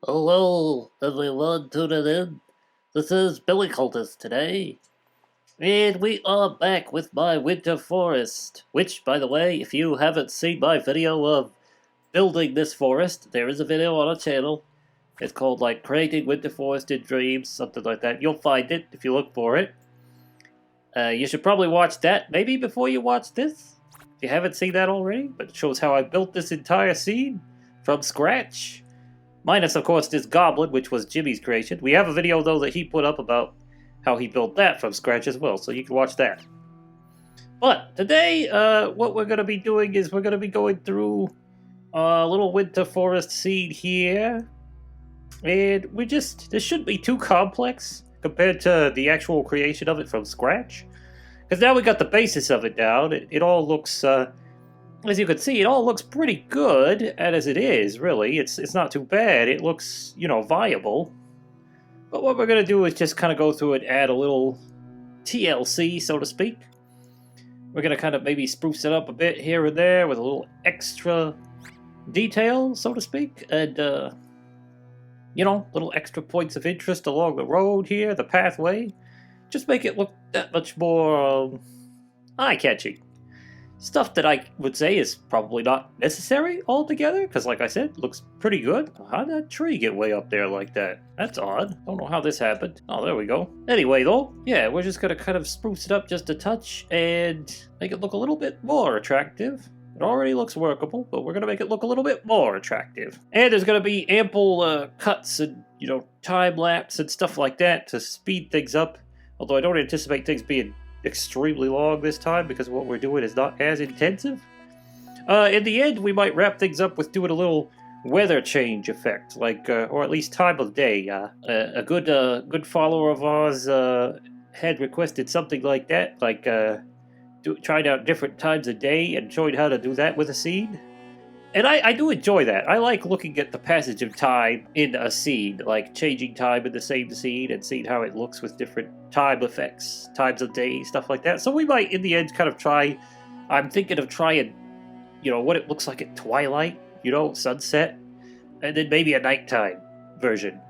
Hello, everyone tuning in. This is Billy Cultist today, and we are back with my winter forest. Which, by the way, if you haven't seen my video of building this forest, there is a video on our channel. It's called like Creating Winter Forest in Dreams, something like that. You'll find it if you look for it. You should probably watch that maybe before you watch this, if you haven't seen that already. But it shows how I built this entire scene from scratch. Minus, of course, this goblin, which was Jimmy's creation. We have a video, though, that he put up about how he built that from scratch as well, so you can watch that. But today, what we're going to be doing is we're going to be going through a little winter forest scene here. And this shouldn't be too complex compared to the actual creation of it from scratch. Because now we got the basis of it down. It all looks... as you can see, it all looks pretty good, and as it is, really. It's not too bad. It looks, viable. But what we're going to do is just kind of go through and add a little TLC, so to speak. We're going to kind of maybe spruce it up a bit here and there with a little extra detail, so to speak. And, little extra points of interest along the road here, the pathway. Just make it look that much more eye-catching. Stuff that I would say is probably not necessary altogether, because like I said, it looks pretty good. How'd that tree get way up there like that? That's odd. Don't know how this happened. Oh, there we go. Anyway, though, yeah, we're just going to kind of spruce it up just a touch and make it look a little bit more attractive. It already looks workable, but we're going to make it look a little bit more attractive. And there's going to be ample cuts and, time-lapse and stuff like that to speed things up, although I don't anticipate things being extremely long this time because what we're doing is not as intensive. In the end, we might wrap things up with doing a little weather change effect, like or at least time of day. A good follower of ours had requested something like that, like trying out different times of day and showing how to do that with a scene. And I do enjoy that. I like looking at the passage of time in a scene, like changing time in the same scene and seeing how it looks with different time effects, times of day, stuff like that. So we might, in the end, kind of try... I'm thinking of trying, what it looks like at Twilight, sunset, and then maybe a nighttime version.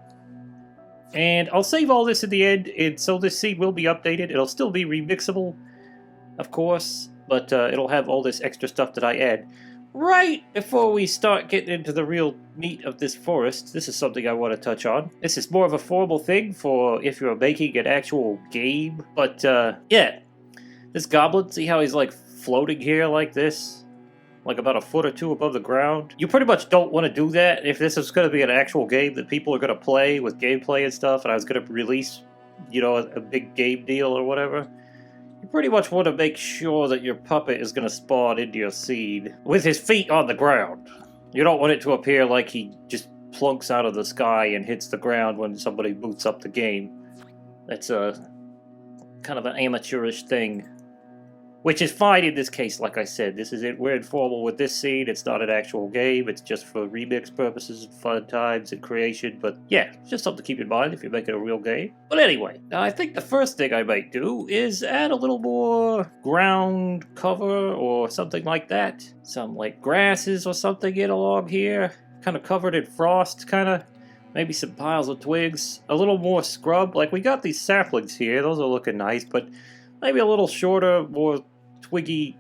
And I'll save all this in the end, and so this scene will be updated. It'll still be remixable, of course, but it'll have all this extra stuff that I add. Right before we start getting into the real meat of this forest, this is something I want to touch on. This is more of a formal thing for if you're making an actual game. But, yeah. This goblin, see how he's, like, floating here like this? Like about a foot or two above the ground? You pretty much don't want to do that if this is going to be an actual game that people are going to play with gameplay and stuff, and I was going to release, a big game deal or whatever. You pretty much want to make sure that your puppet is going to spawn into your scene with his feet on the ground. You don't want it to appear like he just plunks out of the sky and hits the ground when somebody boots up the game. That's a kind of an amateurish thing. Which is fine in this case, like I said. We're informal with this scene. It's not an actual game. It's just for remix purposes and fun times and creation. But yeah, it's just something to keep in mind if you're making a real game. But anyway, I think the first thing I might do is add a little more ground cover or something like that. Some like grasses or something in along here. Kind of covered in frost, kind of. Maybe some piles of twigs. A little more scrub. Like we got these saplings here. Those are looking nice. But maybe a little shorter, more twiggy,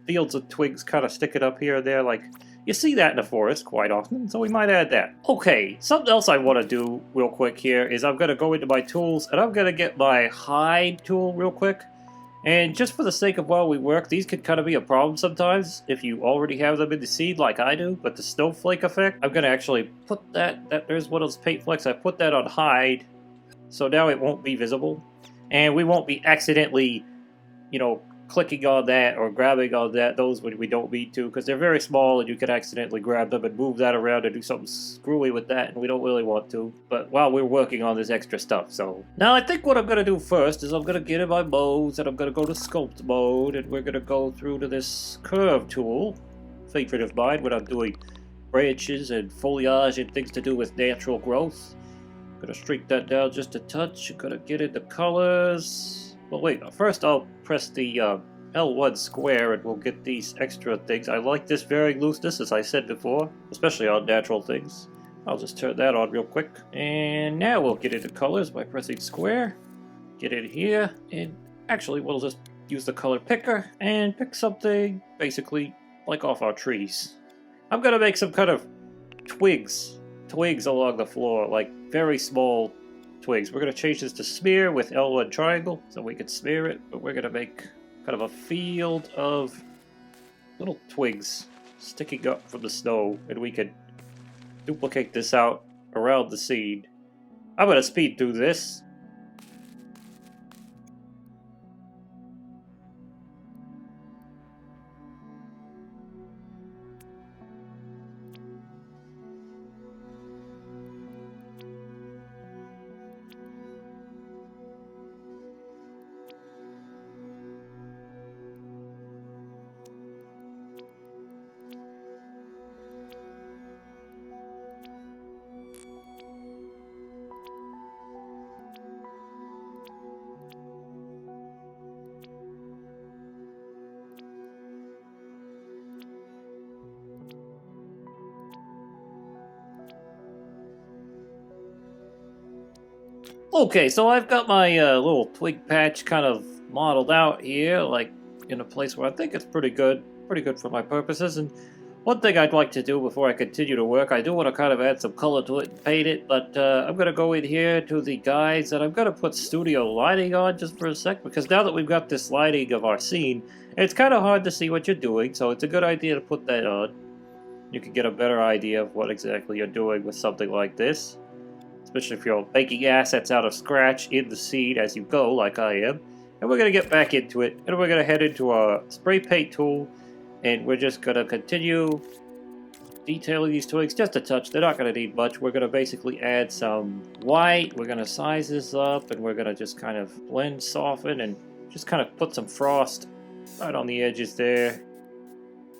fields of twigs kind of sticking up here and there. Like, you see that in the forest quite often, so we might add that. Okay, something else I want to do real quick here is I'm going to go into my tools, and I'm going to get my hide tool real quick. And just for the sake of while we work, these could kind of be a problem sometimes if you already have them in the seed like I do, but the snowflake effect, I'm going to actually put there's one of those paint flecks, I put that on hide, so now it won't be visible. And we won't be accidentally, clicking on that or grabbing on those when we don't need to, because they're very small and you could accidentally grab them and move that around and do something screwy with that, and we don't really want to. But while we're working on this extra stuff, so. Now I think what I'm going to do first is I'm going to get in my modes and I'm going to go to sculpt mode, and we're going to go through to this curve tool, favorite of mine when I'm doing branches and foliage and things to do with natural growth. I'm going to streak that down just a touch. I'm going to get into colors. Well, wait, first I'll press the L1 square and we'll get these extra things. I like this varying looseness, as I said before, especially on natural things. I'll just turn that on real quick. And now we'll get into colors by pressing square. Get in here, and actually we'll just use the color picker and pick something basically like off our trees. I'm gonna make some kind of twigs along the floor, like very small twigs. We're gonna change this to smear with L1 triangle so we can smear it, but we're gonna make kind of a field of little twigs sticking up from the snow, and we can duplicate this out around the seed. I'm gonna speed through this. Okay, so I've got my little twig patch kind of modeled out here, like in a place where I think it's pretty good for my purposes. And one thing I'd like to do before I continue to work, I do want to kind of add some color to it and paint it, but I'm going to go in here to the guides, and I'm going to put studio lighting on just for a sec, because now that we've got this lighting of our scene, it's kind of hard to see what you're doing, so it's a good idea to put that on. You can get a better idea of what exactly you're doing with something like this. Especially if you're making assets out of scratch in the scene as you go, like I am. And we're going to get back into it, and we're going to head into our spray paint tool, and we're just going to continue detailing these twigs just a touch. They're not going to need much. We're going to basically add some white. We're going to size this up, and we're going to just kind of blend, soften, and just kind of put some frost right on the edges there.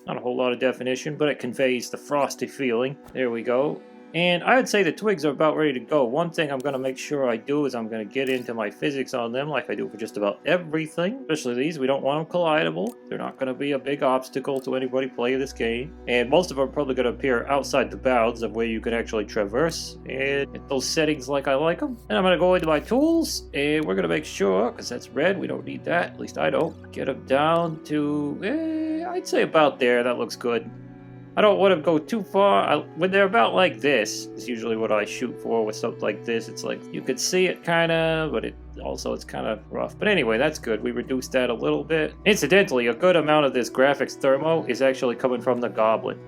Not a whole lot of definition, but it conveys the frosty feeling. There we go. And I would say the twigs are about ready to go. One thing I'm going to make sure I do is I'm going to get into my physics on them like I do for just about everything. Especially these, we don't want them collidable. They're not going to be a big obstacle to anybody playing this game. And most of them are probably going to appear outside the bounds of where you can actually traverse. And hit those settings like I like them. And I'm going to go into my tools, and we're going to make sure, because that's red, we don't need that. At least I don't. Get them down to, I'd say about there. That looks good. I don't want to go too far. When they're about like this, is usually what I shoot for with something like this. It's like, you could see it kind of, but it's kind of rough. But anyway, that's good. We reduced that a little bit. Incidentally, a good amount of this graphics thermo is actually coming from the goblin.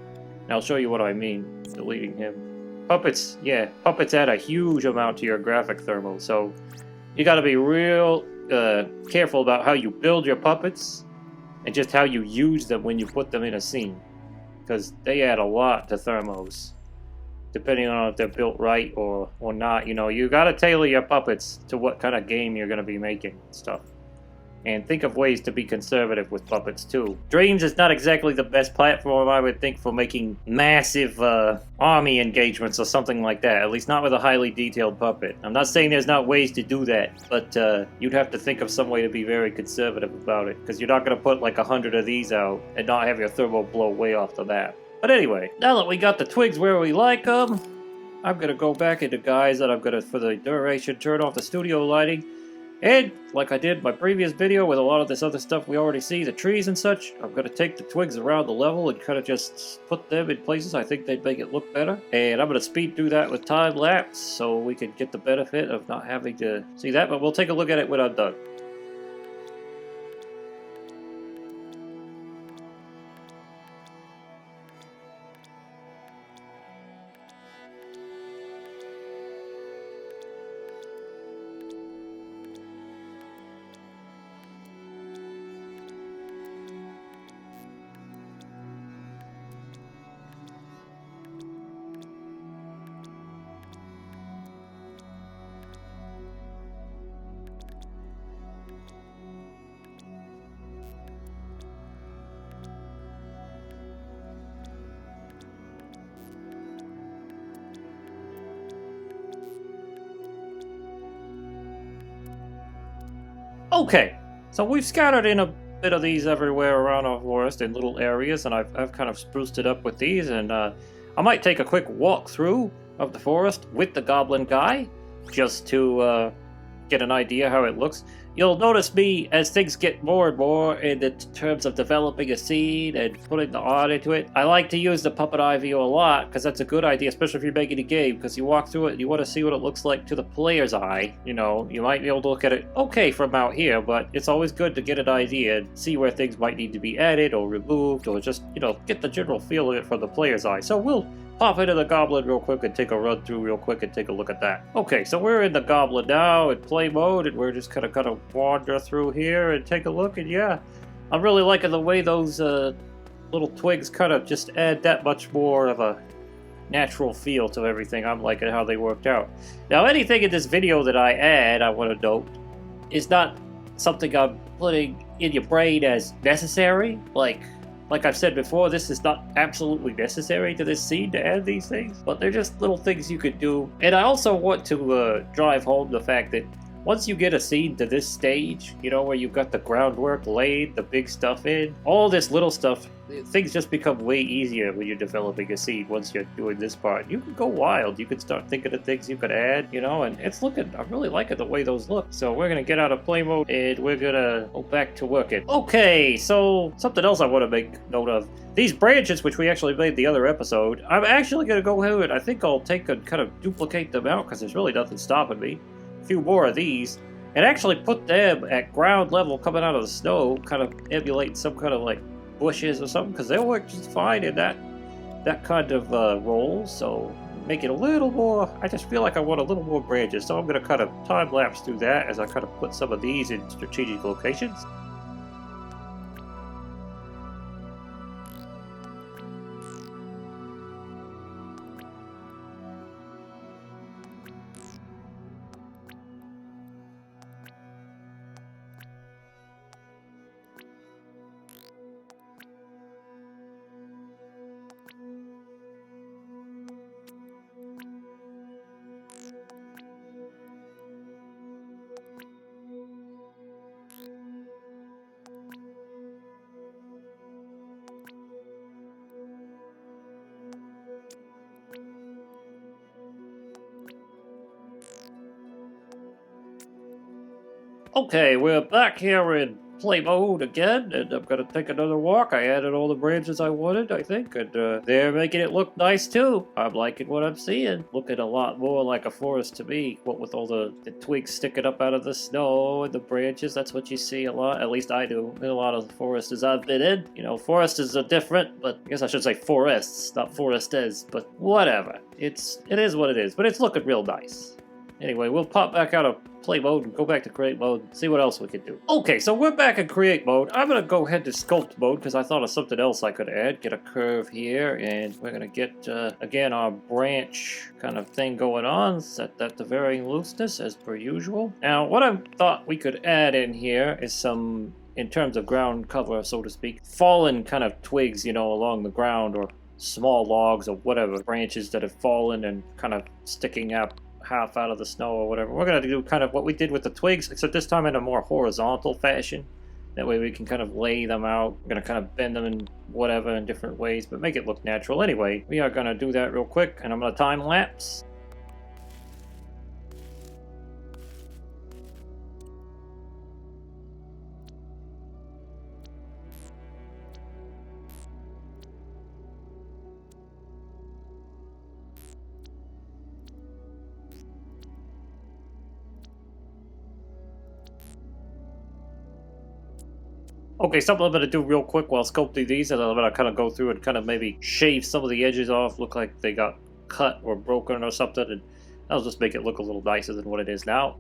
And I'll show you what I mean, deleting him. Puppets, yeah, puppets add a huge amount to your graphic thermo. So you got to be real careful about how you build your puppets and just how you use them when you put them in a scene. Because they add a lot to thermos, depending on if they're built right or not. You know, you gotta tailor your puppets to what kind of game you're gonna be making and stuff. And think of ways to be conservative with puppets too. Dreams is not exactly the best platform, I would think, for making massive army engagements or something like that. At least not with a highly detailed puppet. I'm not saying there's not ways to do that, but you'd have to think of some way to be very conservative about it. Because you're not going to put like 100 of these out and not have your thermo blow way off the map. But anyway, now that we got the twigs where we like them, I'm going to go back into guys that I'm going to, for the duration, turn off the studio lighting. And, like I did in my previous video with a lot of this other stuff we already see, the trees and such, I'm going to take the twigs around the level and kind of just put them in places I think they'd make it look better. And I'm going to speed through that with time-lapse so we can get the benefit of not having to see that, but we'll take a look at it when I'm done. Okay, so we've scattered in a bit of these everywhere around our forest in little areas, and I've kind of spruced it up with these, and I might take a quick walk through of the forest with the goblin guy, just to get an idea how it looks. You'll notice me, as things get more and more in the terms of developing a scene and putting the art into it, I like to use the puppet eye view a lot, because that's a good idea, especially if you're making a game, because you walk through it and you want to see what it looks like to the player's eye. You know, you might be able to look at it okay from out here, but it's always good to get an idea and see where things might need to be added or removed, or just, you know, get the general feel of it from the player's eye. So we'll pop into the goblin real quick and take a run through real quick and take a look at that. Okay, so we're in the goblin now in play mode, and we're just gonna wander through here and take a look. And yeah, I'm really liking the way those little twigs kind of just add that much more of a natural feel to everything. I'm liking how they worked out. Now, anything in this video that I add, I want to note, is not something I'm putting in your brain as necessary. Like I've said before, this is not absolutely necessary to this scene to add these things, but they're just little things you could do. And I also want to drive home the fact that once you get a scene to this stage, you know, where you've got the groundwork laid, the big stuff in, all this little stuff, things just become way easier when you're developing a scene once you're doing this part. You can go wild. You can start thinking of things you could add, you know, and it's looking, I'm really liking the way those look. So we're going to get out of play mode and we're going to go back to working. Okay, so something else I want to make note of. These branches, which we actually made the other episode, I'm actually going to go ahead and I think I'll take and kind of duplicate them out because there's really nothing stopping me. A few more of these. And actually put them at ground level coming out of the snow, kind of emulate some kind of like bushes or something, because they'll work just fine in that kind of role. So make it a little more, I just feel like I want a little more branches, so I'm going to kind of time lapse through that as I kind of put some of these in strategic locations. Okay, we're back here in play mode again, and I'm gonna take another walk. I added all the branches I wanted, I think, and they're making it look nice too. I'm liking what I'm seeing. Looking a lot more like a forest to me, what with all the twigs sticking up out of the snow and the branches. That's what you see a lot, at least I do, in a lot of the forests I've been in. You know, forests are different, but I guess I should say forests, not forestes, but whatever. It is what it is, but it's looking real nice. Anyway, we'll pop back out of play mode and go back to create mode and see what else we can do. Okay, so we're back in create mode. I'm going to go ahead to sculpt mode because I thought of something else I could add. Get a curve here, and we're going to get, again, our branch kind of thing going on. Set that to varying looseness as per usual. Now, what I thought we could add in here is some, in terms of ground cover, so to speak, fallen kind of twigs, you know, along the ground, or small logs or whatever, branches that have fallen and kind of sticking up half out of the snow or whatever. We're going to do kind of what we did with the twigs, except this time in a more horizontal fashion. That way we can kind of lay them out. We're going to kind of bend them in whatever in different ways, but make it look natural. Anyway, we are going to do that real quick, and I'm going to time lapse. Okay, something I'm going to do real quick while sculpting these, and I'm going to kind of go through and kind of maybe shave some of the edges off, look like they got cut or broken or something, and that'll just make it look a little nicer than what it is now.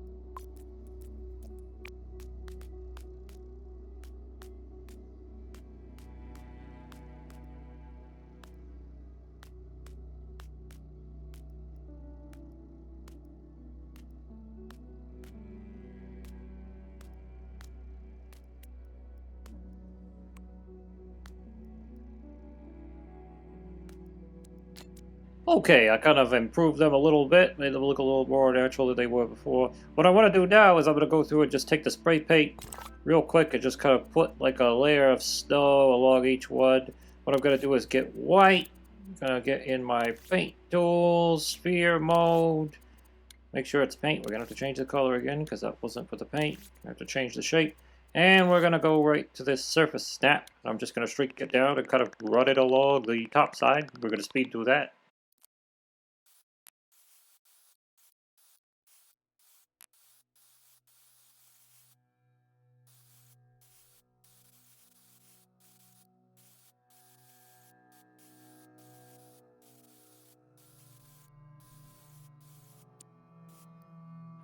Okay, I kind of improved them a little bit, made them look a little more natural than they were before. What I want to do now is I'm going to go through and just take the spray paint real quick and just kind of put like a layer of snow along each one. What I'm going to do is get white Gonna get in my paint tools, sphere mode. Make sure it's paint. We're gonna have to change the color again because that wasn't for the paint. We have to change the shape. And we're gonna go right to this surface snap. I'm just gonna streak it down and kind of run it along the top side. We're gonna speed through that.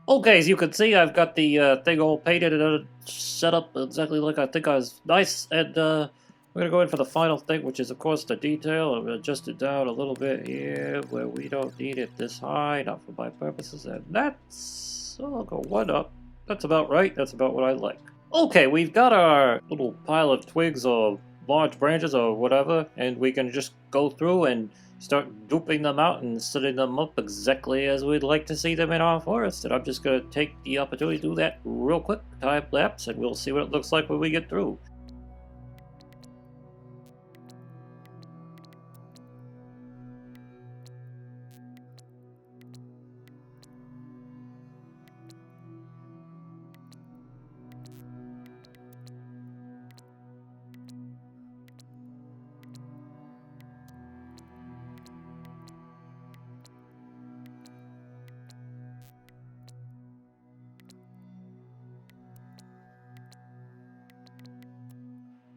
Okay, as you can see, I've got the thing all painted and set up exactly like I think I was nice. And we're going to go in for the final thing, which is, of course, the detail. I'm going to adjust it down a little bit here where we don't need it this high, not for my purposes. And that's... I'll go one up. That's about right. That's about what I like. Okay, we've got our little pile of twigs or large branches or whatever, and we can just go through and start duping them out and setting them up exactly as we'd like to see them in our forest. And I'm just going to take the opportunity to do that real quick, time lapse, and we'll see what it looks like when we get through.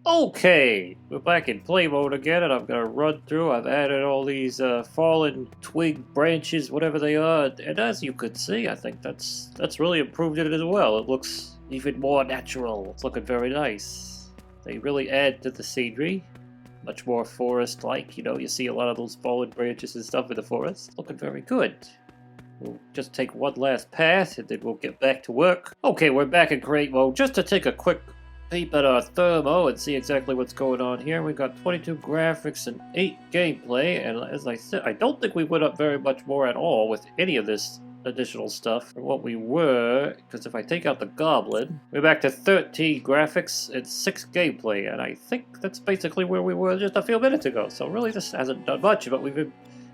Okay, we're back in play mode again, and I'm gonna run through. I've added all these fallen twig branches, whatever they are, and as you can see, I think that's really improved it as well. It looks even more natural. It's looking very nice. They really add to the scenery. Much more forest-like, you know, you see a lot of those fallen branches and stuff in the forest. Looking very good. We'll just take one last pass, and then we'll get back to work. Okay, we're back in create mode. Just to take a quick peep at our thermo and see exactly what's going on here. We've got 22 graphics and 8 gameplay, and as I said, I don't think we went up very much more at all with any of this additional stuff from what we were, because if I take out the goblin, we're back to 13 graphics and 6 gameplay, and I think that's basically where we were just a few minutes ago. So really this hasn't done much, but we've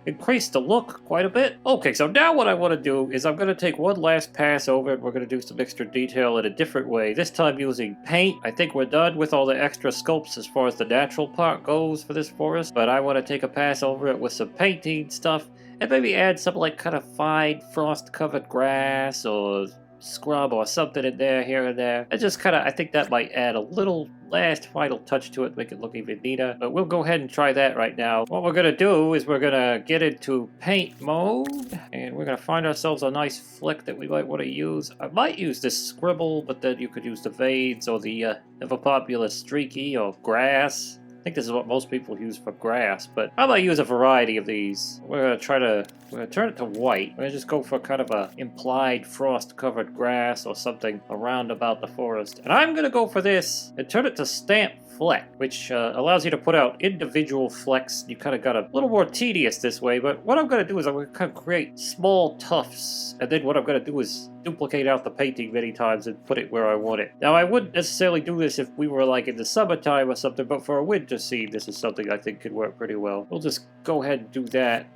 increased the look quite a bit. Okay, so now what I want to do is I'm going to take one last pass over and we're going to do some extra detail in a different way, this time using paint. I think we're done with all the extra sculpts as far as the natural part goes for this forest, but I want to take a pass over it with some painting stuff and maybe add some like kind of fine frost-covered grass or scrub or something in there, here and there. And just kind of, I think that might add a little last final touch to it, make it look even neater. But we'll go ahead and try that right now. What we're going to do is we're going to get into paint mode, and we're going to find ourselves a nice flick that we might want to use. I might use this scribble, but then you could use the veins or the ever popular streaky or grass. I think this is what most people use for grass, but I might use a variety of these. We're gonna turn it to white. We're gonna just go for kind of a implied frost-covered grass or something around about the forest. And I'm gonna go for this and turn it to stamp fleck, which allows you to put out individual flecks. You kind of got a little more tedious this way, but what I'm gonna do is I'm gonna kind of create small tufts, and then what I'm gonna do is duplicate out the painting many times and put it where I want it. Now, I wouldn't necessarily do this if we were like in the summertime or something, but for a winter scene, this is something I think could work pretty well. We'll just go ahead and do that.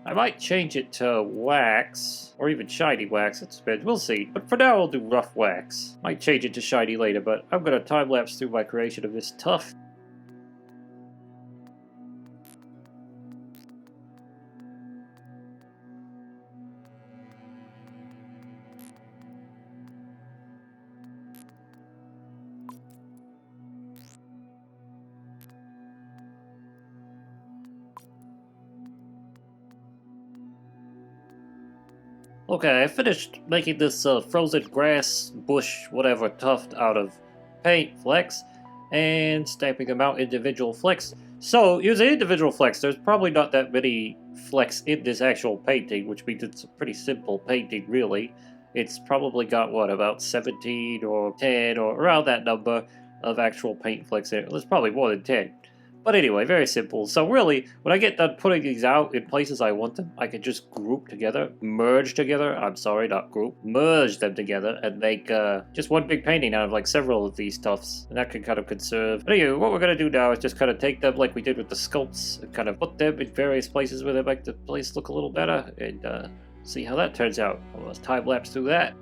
I might change it to wax, or even shiny wax, it depends, we'll see. But for now, I'll do rough wax. Might change it to shiny later, but I'm gonna time-lapse through my creation of this tuft. Okay, I finished making this frozen grass, bush, whatever, tuft out of paint flecks and stamping them out individual flecks. So, using individual flecks, there's probably not that many flecks in this actual painting, which means it's a pretty simple painting, really. It's probably got, what, about 17 or 10 or around that number of actual paint flecks in it. There's probably more than 10. But anyway, very simple. So really, when I get done putting these out in places I want them, I can just group together, merge together. I'm sorry, not group. Merge them together and make just one big painting out of like several of these stuffs. And that can kind of conserve. But anyway, what we're going to do now is just kind of take them like we did with the sculpts and kind of put them in various places where they make the place look a little better and see how that turns out. Well, let's time lapse through that.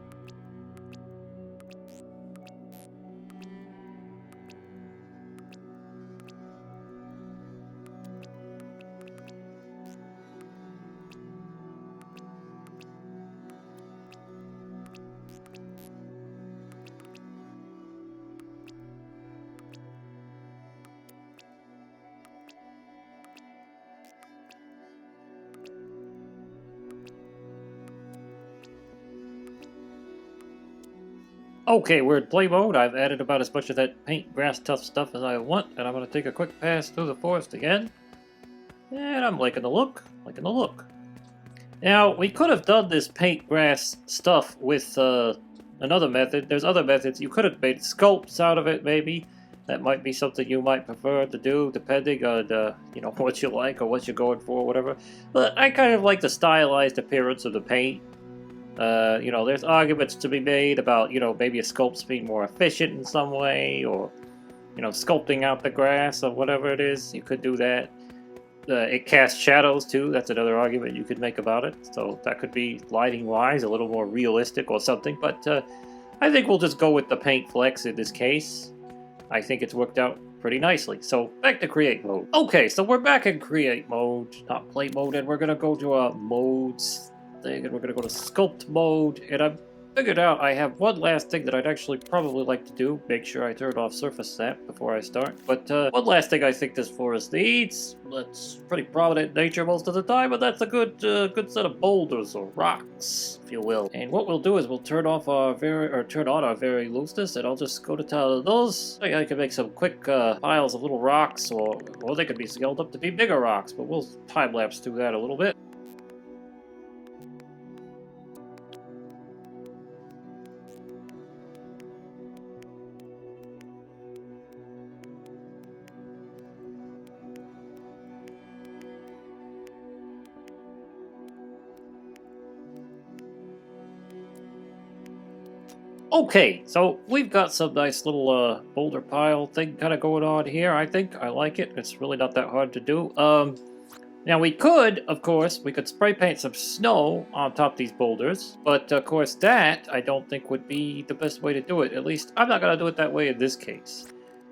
Okay, we're in play mode. I've added about as much of that paint grass tough stuff as I want, and I'm going to take a quick pass through the forest again. And I'm liking the look, liking the look. Now, we could have done this paint grass stuff with another method. There's other methods. You could have made sculpts out of it, maybe. That might be something you might prefer to do, depending on, you know, what you like or what you're going for, whatever. But I kind of like the stylized appearance of the paint. You know, there's arguments to be made about, you know, maybe a sculpt's being more efficient in some way, or, you know, sculpting out the grass or whatever it is. You could do that. It casts shadows too. That's another argument you could make about it. So that could be lighting-wise a little more realistic or something. But I think we'll just go with the paint flex in this case. I think it's worked out pretty nicely. So back to create mode. Okay, so we're back in create mode, not play mode, and we're gonna go to a modes thing, and we're gonna go to sculpt mode, and I've figured out I have one last thing that I'd actually probably like to do. Make sure I turn off surface snap before I start. But one last thing I think this forest needs. That's pretty prominent in nature most of the time, but that's a good set of boulders or rocks, if you will. And what we'll do is we'll turn off our turn on our very looseness, and I'll just go to town of those. I can make some quick piles of little rocks, or they could be scaled up to be bigger rocks, but we'll time lapse through that a little bit. Okay, so we've got some nice little boulder pile thing kind of going on here, I think. I like it. It's really not that hard to do. Now we could, of course, we could spray paint some snow on top of these boulders, but of course that I don't think would be the best way to do it. At least I'm not going to do it that way in this case.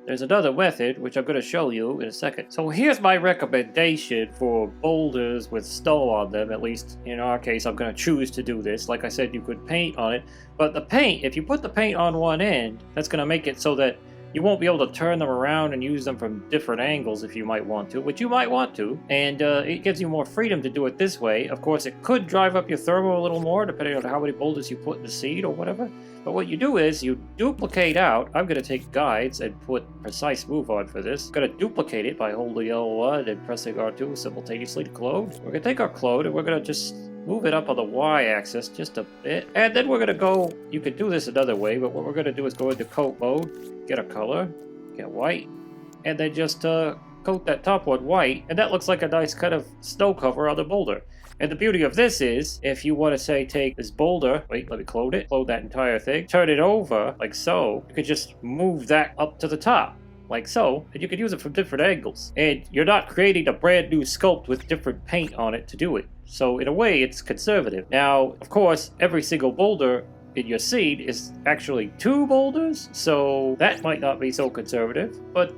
There's another method, which I'm going to show you in a second. So here's my recommendation for boulders with snow on them. At least in our case, I'm going to choose to do this. Like I said, you could paint on it. But the paint, if you put the paint on one end, that's going to make it so that you won't be able to turn them around and use them from different angles if you might want to, which you might want to. And it gives you more freedom to do it this way. Of course, it could drive up your thermal a little more, depending on how many boulders you put in the seed or whatever. But what you do is you duplicate out. I'm going to take guides and put precise move on for this. I'm going to duplicate it by holding L1 and pressing R2 simultaneously to clone. We're going to take our clone and we're going to just move it up on the Y-axis just a bit. And then we're going to go, you could do this another way, but what we're going to do is go into coat mode, get a color, get white, and then just coat that top one white, and that looks like a nice kind of snow cover on the boulder. And the beauty of this is, if you want to say take this boulder, wait, let me clone it, clone that entire thing, turn it over, like so, you could just move that up to the top, like so, and you could use it from different angles. And you're not creating a brand new sculpt with different paint on it to do it. So in a way, it's conservative. Now, of course, every single boulder in your seed is actually 2 boulders, so that might not be so conservative. But,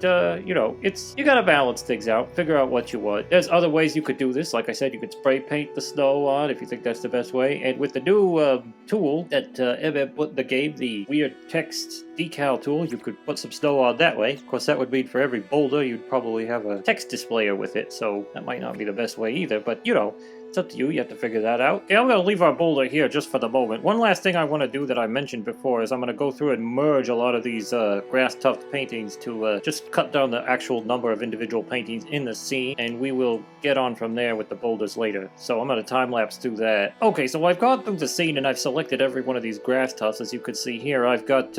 you know, you gotta balance things out, figure out what you want. There's other ways you could do this. Like I said, you could spray paint the snow on if you think that's the best way. And with the new tool that MM put in the game, the weird text decal tool, you could put some snow on that way. Of course, that would mean for every boulder, you'd probably have a text displayer with it, so that might not be the best way either. But, you know, it's up to you. You have to figure that out. Okay, I'm going to leave our boulder here just for the moment. One last thing I want to do that I mentioned before is I'm going to go through and merge a lot of these grass tuft paintings to just cut down the actual number of individual paintings in the scene, and we will get on from there with the boulders later. So I'm going to time-lapse through that. Okay, so I've gone through the scene and I've selected every one of these grass tufts. As you can see here, I've got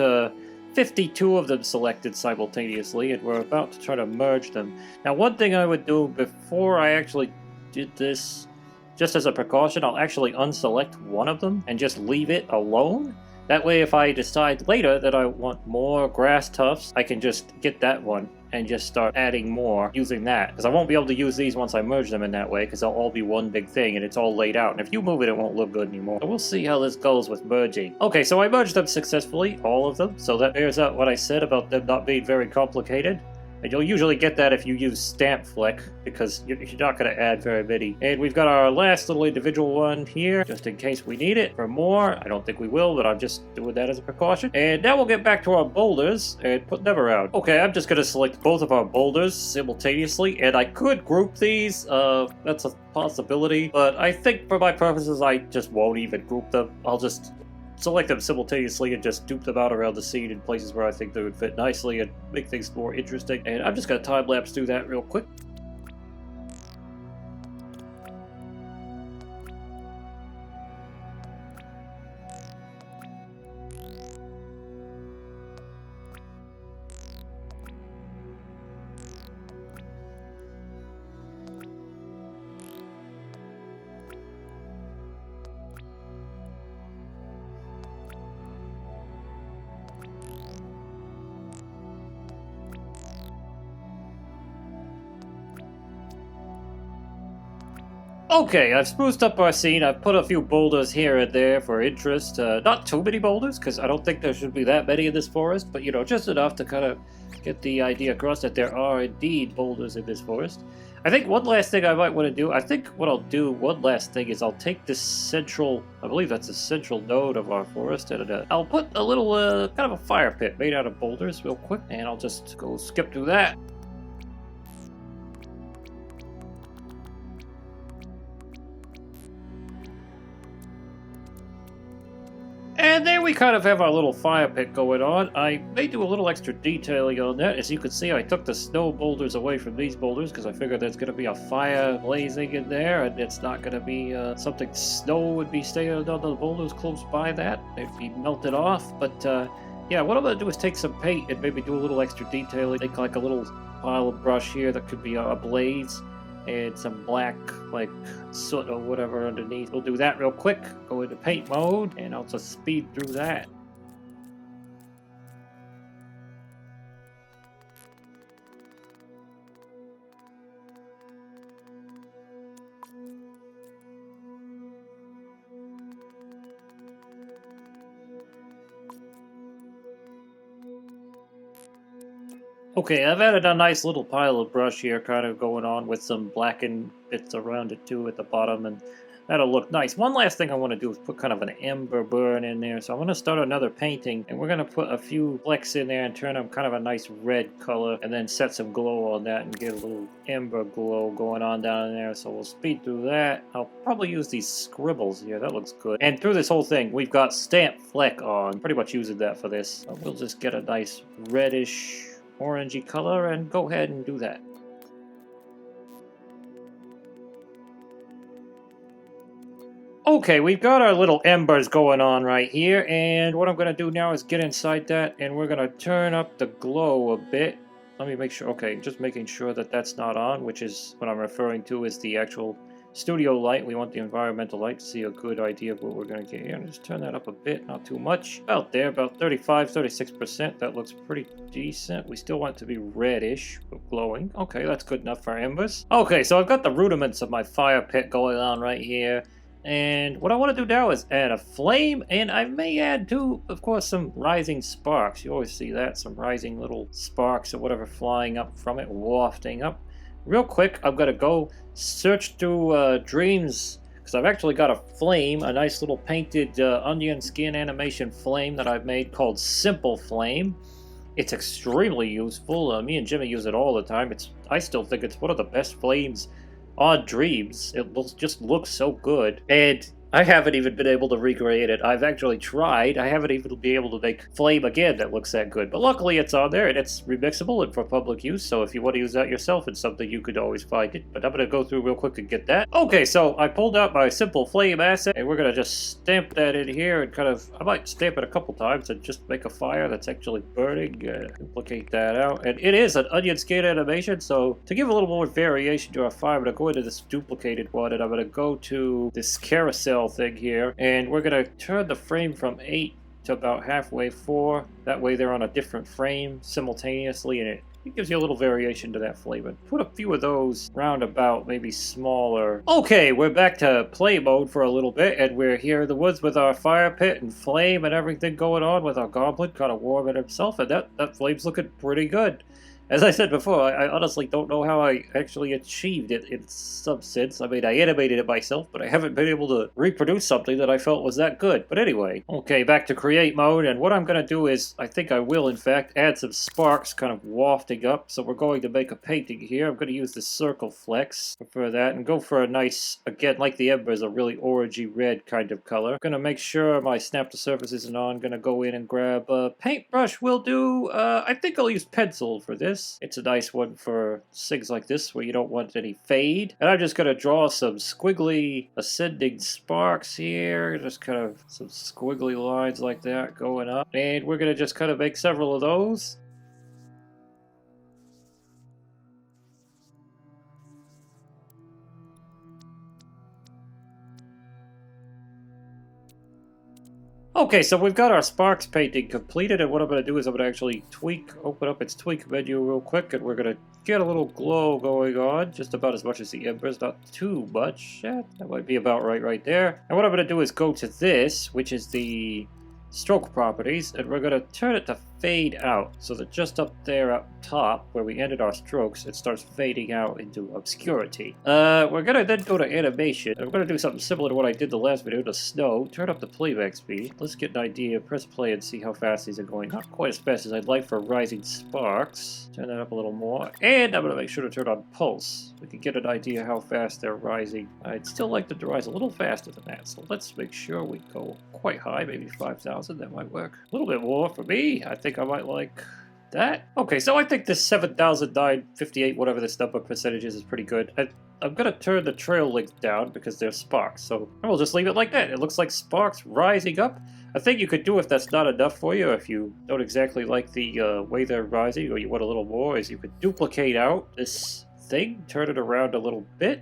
52 of them selected simultaneously, and we're about to try to merge them. Now, one thing I would do before I actually did this, just as a precaution, I'll actually unselect one of them and just leave it alone. That way, if I decide later that I want more grass tufts, I can just get that one and just start adding more using that. Because I won't be able to use these once I merge them in that way, because they'll all be one big thing and it's all laid out. And if you move it, it won't look good anymore. So we'll see how this goes with merging. Okay, so I merged them successfully, all of them. So that bears out what I said about them not being very complicated. And you'll usually get that if you use stamp fleck, because you're not going to add very many. And we've got our last little individual one here, just in case we need it for more. I don't think we will, but I'm just doing that as a precaution. And now we'll get back to our boulders and put them around. Okay, I'm just going to select both of our boulders simultaneously, and I could group these. That's a possibility, but I think for my purposes, I just won't even group them. I'll just select them simultaneously and just dupe them out around the scene in places where I think they would fit nicely and make things more interesting. And I'm just going to time-lapse through that real quick. Okay, I've spruced up our scene. I've put a few boulders here and there for interest. Not too many boulders, because I don't think there should be that many in this forest, but, you know, just enough to kind of get the idea across that there are indeed boulders in this forest. I think one last thing I might want to do, I think what I'll do, one last thing, is I'll take this central, I believe that's the central node of our forest, and I'll put a little, kind of a fire pit made out of boulders real quick, and I'll just go skip through that. And there we kind of have our little fire pit going on. I may do a little extra detailing on that. As you can see, I took the snow boulders away from these boulders because I figured there's going to be a fire blazing in there, and it's not going to be something snow would be staying on the boulders close by that. They'd be melted off. But yeah, what I'm going to do is take some paint and maybe do a little extra detailing. Make like a little pile of brush here that could be a blaze, and some black, like, soot or whatever underneath. We'll do that real quick, go into paint mode, and I'll just speed through that. Okay, I've added a nice little pile of brush here, kind of going on with some blackened bits around it too at the bottom, and that'll look nice. One last thing I want to do is put kind of an ember burn in there, so I'm going to start another painting, and we're going to put a few flecks in there and turn them kind of a nice red color, and then set some glow on that and get a little ember glow going on down in there, so we'll speed through that. I'll probably use these scribbles here, that looks good. And through this whole thing, we've got stamp fleck on, pretty much using that for this. So we'll just get a nice reddish orangey color and go ahead and do that. Okay, we've got our little embers going on right here, and what I'm going to do now is get inside that, and we're going to turn up the glow a bit. Let me make sure, okay, just making sure that that's not on, which is what I'm referring to is the actual studio light. We want the environmental light to see a good idea of what we're going to get here. And just turn that up a bit, not too much. About there, about 35-36%. That looks pretty decent. We still want it to be reddish, but glowing. Okay, that's good enough for embers. Okay, so I've got the rudiments of my fire pit going on right here. And what I want to do now is add a flame, and I may add too, of course, some rising sparks. You always see that, some rising little sparks or whatever flying up from it, wafting up. Real quick, I'm going to go search through Dreams, because I've actually got a flame, a nice little painted onion skin animation flame that I've made called Simple Flame. It's extremely useful. Me and Jimmy use it all the time. I still think it's one of the best flames on Dreams. It just looks so good. And I haven't even been able to recreate it. I've actually tried. I haven't even been able to make flame again that looks that good. But luckily it's on there and it's remixable and for public use. So if you want to use that yourself, it's something you could always find it. But I'm going to go through real quick and get that. Okay, so I pulled out my simple flame asset and we're going to just stamp that in here and kind of, I might stamp it a couple times and just make a fire that's actually burning. Duplicate that out. And it is an onion skin animation. So to give a little more variation to our fire, I'm going to go into this duplicated one and I'm going to go to this carousel thing here, and we're going to turn the frame from 8 to about halfway 4. That way they're on a different frame simultaneously, and it gives you a little variation to that flame. And put a few of those round about, maybe smaller. Okay, we're back to play mode for a little bit, and we're here in the woods with our fire pit and flame and everything going on with our goblin kind of warming himself, and that flame's looking pretty good. As I said before, I honestly don't know how I actually achieved it in some sense. I mean, I animated it myself, but I haven't been able to reproduce something that I felt was that good. But anyway, okay, back to create mode, and what I'm going to do is, I think I will, in fact, add some sparks kind of wafting up. So we're going to make a painting here. I'm going to use the circle flex for that, and go for a nice, again, like the embers, a really orangey red kind of color. I'm going to make sure my snap to surface isn't on. I'm going to go in and grab a paintbrush will do. I think I'll use pencil for this. It's a nice one for things like this where you don't want any fade. And I'm just going to draw some squiggly ascending sparks here. Just kind of some squiggly lines like that going up. And we're going to just kind of make several of those. Okay, so we've got our sparks painting completed, and what I'm going to do is I'm going to actually open up its tweak menu real quick, and we're going to get a little glow going on, just about as much as the embers, not too much. Yeah, that might be about right there. And what I'm going to do is go to this, which is the stroke properties, and we're going to turn it to fade out, so that just up there up top where we ended our strokes, it starts fading out into obscurity. We're going to then go to animation, and we're going to do something similar to what I did the last video to snow. Turn up the playback speed. Let's get an idea. Press play and see how fast these are going. Not quite as fast as I'd like for rising sparks. Turn that up a little more, and I'm going to make sure to turn on pulse. We can get an idea how fast they're rising. I'd still like them to rise a little faster than that, so let's make sure we go quite high, maybe 5,000. That might work. A little bit more for me. I think I might like that. Okay, so I think this 7,958, whatever this number percentage is pretty good. I'm going to turn the trail length down because they're sparks, so we'll just leave it like that. It looks like sparks rising up. A thing you could do if that's not enough for you, if you don't exactly like the way they're rising, or you want a little more, is you could duplicate out this thing, turn it around a little bit,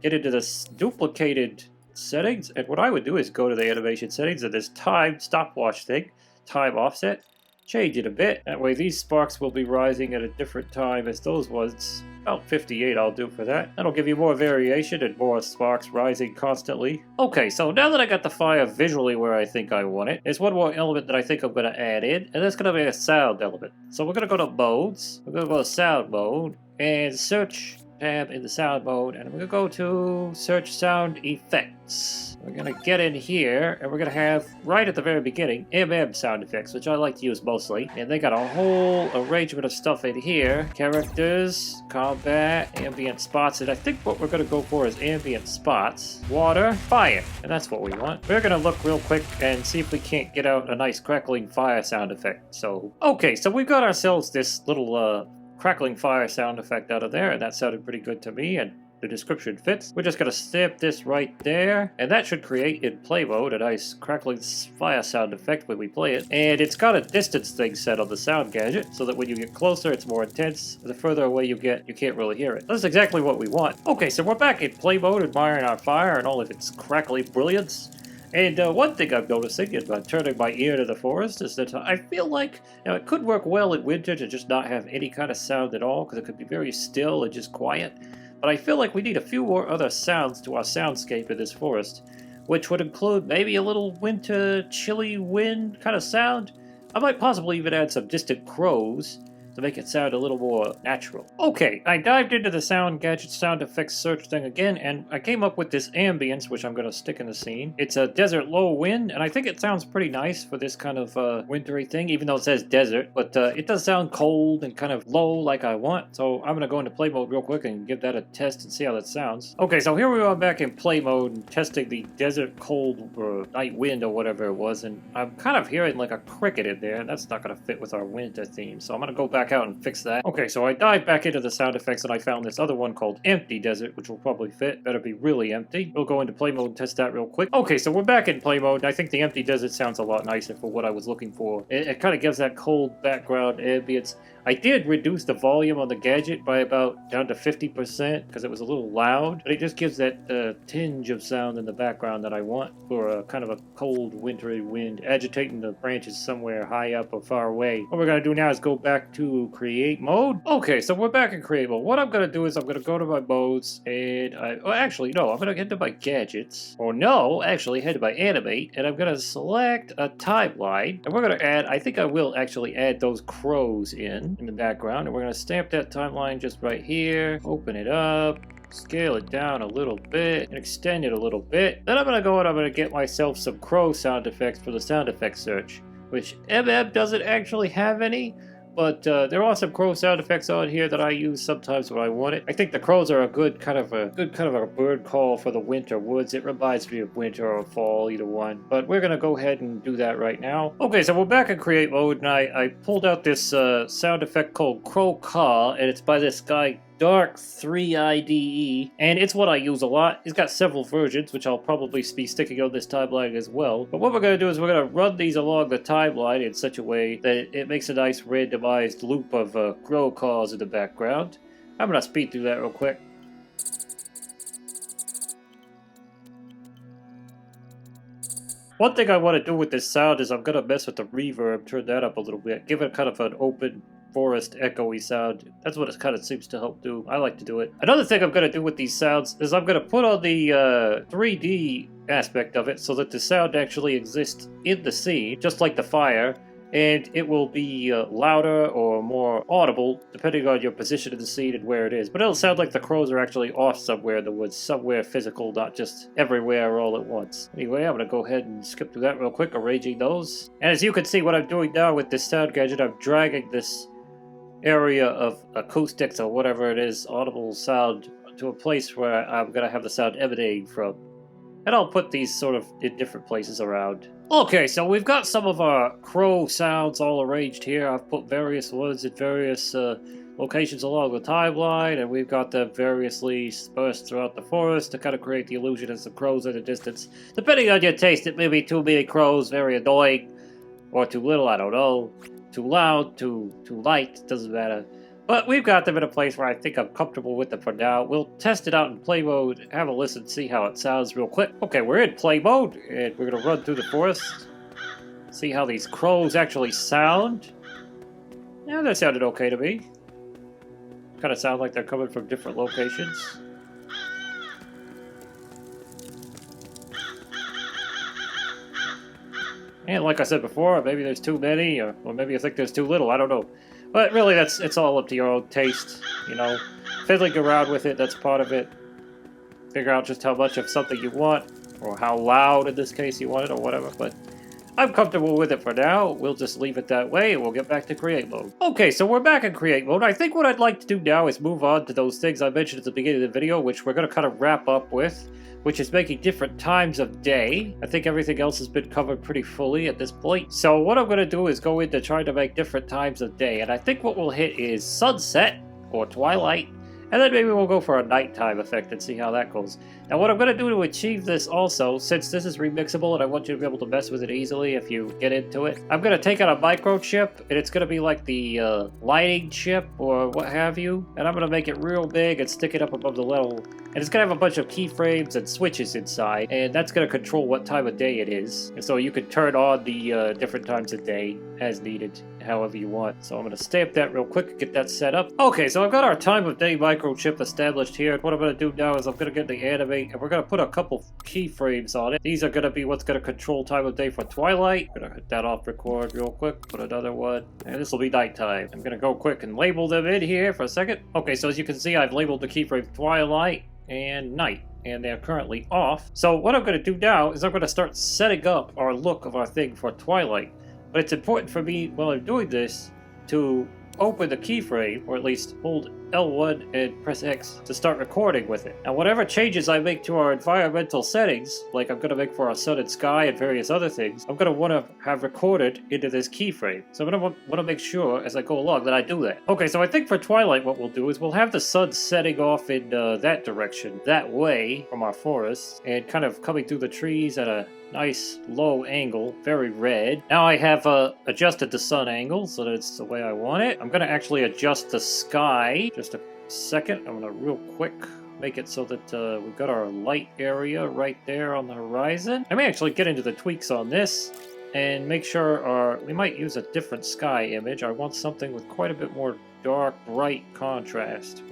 get into this duplicated settings, and what I would do is go to the animation settings and this time stopwatch thing, time offset, change it a bit. That way these sparks will be rising at a different time as those ones. About 58 I'll do for that. That'll give you more variation and more sparks rising constantly. Okay, so now that I got the fire visually where I think I want it, there's one more element that I think I'm going to add in, and that's going to be a sound element. So we're going to go to modes, we're going to go to sound mode, and search tab in the sound mode, and we're going to go to search sound effects. We're going to get in here, and we're going to have, right at the very beginning, sound effects, which I like to use mostly. And they got a whole arrangement of stuff in here. Characters, combat, ambient spots, and I think what we're going to go for is ambient spots, water, fire, and that's what we want. We're going to look real quick and see if we can't get out a nice crackling fire sound effect. So, okay, so we've got ourselves this little, crackling fire sound effect out of there, and that sounded pretty good to me, and the description fits. We're just going to stamp this right there, and that should create in play mode a nice crackling fire sound effect when we play it. And it's got a distance thing set on the sound gadget, so that when you get closer it's more intense. The further away you get, you can't really hear it. That's exactly what we want. Okay, so we're back in play mode, admiring our fire and all of its crackly brilliance. And one thing I'm noticing in turning my ear to the forest is that I feel like it could work well in winter to just not have any kind of sound at all, because it could be very still and just quiet. But I feel like we need a few more other sounds to our soundscape in this forest, which would include maybe a little winter chilly wind kind of sound. I might possibly even add some distant crows, to make it sound a little more natural. Okay, I dived into the sound gadget sound effects search thing again, and I came up with this ambience, which I'm going to stick in the scene. It's a desert low wind, and I think it sounds pretty nice for this kind of wintry thing, even though it says desert, but it does sound cold and kind of low like I want, so I'm going to go into play mode real quick and give that a test and see how that sounds. Okay, so here we are back in play mode and testing the desert cold night wind or whatever it was, and I'm kind of hearing like a cricket in there, and that's not going to fit with our winter theme, so I'm going to go back out and fix that. Okay, so I dived back into the sound effects and I found this other one called Empty Desert, which will probably fit. Better be really empty. We'll go into play mode and test that real quick. Okay, so we're back in play mode, and I think the Empty Desert sounds a lot nicer for what I was looking for. It kind of gives that cold background ambience. I did reduce the volume on the gadget by about down to 50% because it was a little loud, but it just gives that tinge of sound in the background that I want for a kind of a cold, wintry wind agitating the branches somewhere high up or far away. What we're going to do now is go back to create mode. Okay, so we're back in create mode. What I'm going to do is I'm going to go to my modes and I'm going to head to my gadgets. Or no, actually head to my animate, and I'm going to select a timeline, and we're going to add, I think I will actually add those crows in the background, and we're going to stamp that timeline just right here, open it up, scale it down a little bit, and extend it a little bit. Then I'm going to go and I'm going to get myself some crow sound effects for the sound effects search, which MM doesn't actually have any, but there are some crow sound effects on here that I use sometimes when I want it. I think the crows are a good kind of a bird call for the winter woods. It reminds me of winter or fall, either one. But we're gonna go ahead and do that right now. Okay, so we're back in create mode, and I pulled out this sound effect called Crow Caw, and it's by this guy Dark 3 IDE, and it's what I use a lot. It's got several versions, which I'll probably be sticking on this timeline as well. But what we're going to do is we're going to run these along the timeline in such a way that it makes a nice randomized loop of crow calls in the background. I'm going to speed through that real quick. One thing I want to do with this sound is I'm going to mess with the reverb, turn that up a little bit, give it kind of an open forest echoey sound. That's what it kind of seems to help do. I like to do it. Another thing I'm going to do with these sounds is I'm going to put on the 3D aspect of it so that the sound actually exists in the scene, just like the fire, and it will be louder or more audible depending on your position in the scene and where it is. But it'll sound like the crows are actually off somewhere in the woods, somewhere physical, not just everywhere all at once. Anyway, I'm going to go ahead and skip through that real quick, arranging those. And as you can see, what I'm doing now with this sound gadget, I'm dragging this area of acoustics or whatever it is, audible sound, to a place where I'm going to have the sound emanating from. And I'll put these sort of in different places around. Okay, so we've got some of our crow sounds all arranged here. I've put various ones at various locations along the timeline, and we've got them variously dispersed throughout the forest to kind of create the illusion of some crows in the distance. Depending on your taste, it may be too many crows, very annoying, or too little, I don't know. Too loud, too light, doesn't matter. But we've got them in a place where I think I'm comfortable with them for now. We'll test it out in play mode, have a listen, see how it sounds real quick. Okay, we're in play mode, and we're going to run through the forest. See how these crows actually sound. Yeah, that sounded okay to me. Kind of sound like they're coming from different locations. And like I said before, maybe there's too many, or maybe you think there's too little, I don't know. But really, it's all up to your own taste, you know. Fiddling around with it, that's part of it. Figure out just how much of something you want, or how loud in this case you want it, or whatever. But I'm comfortable with it for now. We'll just leave it that way, and we'll get back to create mode. Okay, so we're back in create mode. I think what I'd like to do now is move on to those things I mentioned at the beginning of the video, which we're going to kind of wrap up with, which is making different times of day. I think everything else has been covered pretty fully at this point. So what I'm going to do is go into trying to make different times of day, and I think what we'll hit is sunset, or twilight, and then maybe we'll go for a nighttime effect and see how that goes. Now what I'm going to do to achieve this also, since this is remixable and I want you to be able to mess with it easily if you get into it, I'm going to take out a microchip, and it's going to be like the lighting chip or what have you, and I'm going to make it real big and stick it up above the level. And it's going to have a bunch of keyframes and switches inside, and that's going to control what time of day it is. And so you can turn on the different times of day as needed, however you want. So I'm going to stamp that real quick and get that set up. Okay, so I've got our time of day microchip established here. And what I'm going to do now is I'm going to get the animate, and we're going to put a couple keyframes on it. These are going to be what's going to control time of day for Twilight. I'm going to hit that off record real quick, put another one, and this will be nighttime. I'm going to go quick and label them in here for a second. Okay, so as you can see, I've labeled the keyframe Twilight and night, and they're currently off. So what I'm going to do now is I'm going to start setting up our look of our thing for Twilight. But it's important for me while I'm doing this to open the keyframe, or at least hold L1 and press X to start recording with it. Now whatever changes I make to our environmental settings, like I'm going to make for our sun and sky and various other things, I'm going to want to have recorded into this keyframe. So I'm going to want to make sure as I go along that I do that. Okay, so I think for Twilight what we'll do is we'll have the sun setting off in that direction, that way from our forest, and kind of coming through the trees at a nice low angle, very red. Now I have adjusted the sun angle so that it's the way I want it. I'm going to actually adjust the sky. Just a second. I'm going to real quick make it so that we've got our light area right there on the horizon. I may actually get into the tweaks on this and make sure we might use a different sky image. I want something with quite a bit more dark, bright contrast.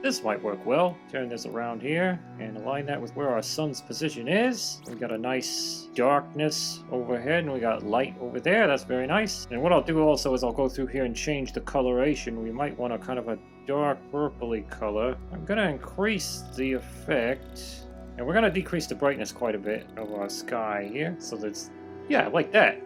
This might work well. Turn this around here and align that with where our sun's position is. We got a nice darkness overhead and we got light over there. That's very nice. And what I'll do also is I'll go through here and change the coloration. We might want a kind of a dark purpley color. I'm going to increase the effect, and we're going to decrease the brightness quite a bit of our sky here. So that's, yeah, like that.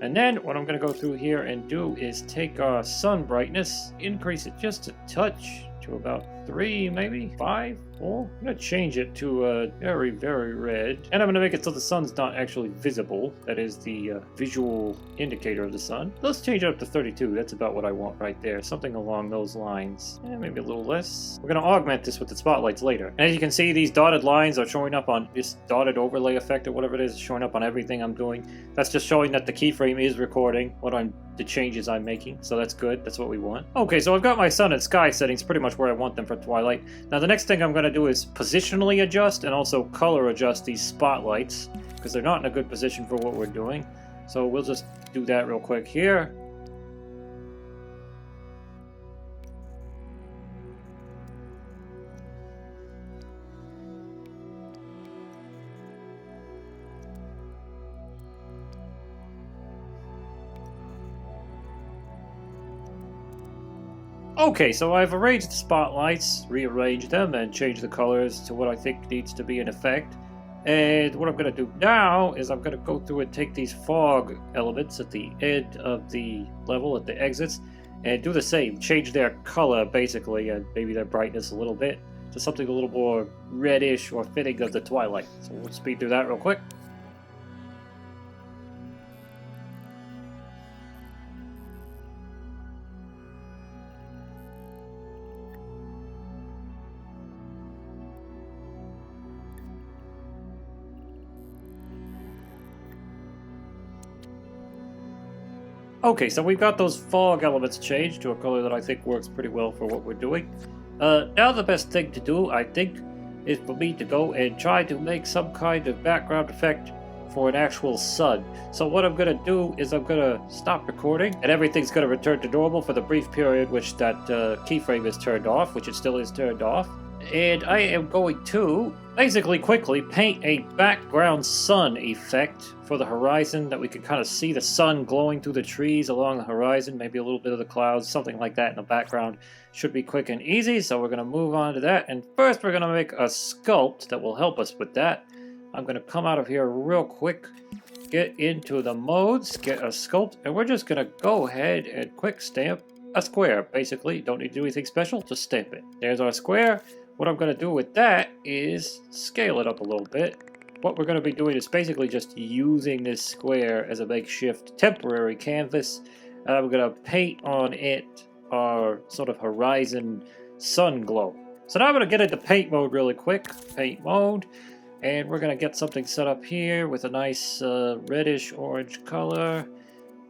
And then what I'm going to go through here and do is take our sun brightness, increase it just a touch to about 3, maybe 5, 4. I'm going to change it to very, very red. And I'm going to make it so the sun's not actually visible. That is the visual indicator of the sun. Let's change it up to 32. That's about what I want right there. Something along those lines. Maybe a little less. We're going to augment this with the spotlights later. And as you can see, these dotted lines are showing up on this dotted overlay effect or whatever it is, showing up on everything I'm doing. That's just showing that the keyframe is recording the changes I'm making. So that's good. That's what we want. Okay, so I've got my sun and sky settings pretty much where I want them for Twilight. Now the next thing I'm going to do is positionally adjust and also color adjust these spotlights, because they're not in a good position for what we're doing. So we'll just do that real quick here. Okay, so I've arranged the spotlights, rearranged them, and changed the colors to what I think needs to be in effect. And what I'm going to do now is I'm going to go through and take these fog elements at the end of the level, at the exits, and do the same. Change their color, basically, and maybe their brightness a little bit, to something a little more reddish or fitting of the Twilight. So we'll speed through that real quick. Okay, so we've got those fog elements changed to a color that I think works pretty well for what we're doing. Now the best thing to do, I think, is for me to go and try to make some kind of background effect for an actual sun. So what I'm going to do is I'm going to stop recording, and everything's going to return to normal for the brief period which that keyframe is turned off, which it still is turned off. And I am going to basically quickly paint a background sun effect for the horizon, that we can kind of see the sun glowing through the trees along the horizon, maybe a little bit of the clouds, something like that in the background. Should be quick and easy, so we're going to move on to that. And first we're going to make a sculpt that will help us with that. I'm going to come out of here real quick, get into the modes, get a sculpt, and we're just going to go ahead and quick stamp a square, basically. Don't need to do anything special, just stamp it. There's our square. What I'm going to do with that is scale it up a little bit. What we're going to be doing is basically just using this square as a makeshift temporary canvas. We're going to paint on it our sort of horizon sun glow. So now I'm going to get into paint mode really quick. Paint mode. And we're going to get something set up here with a nice reddish orange color.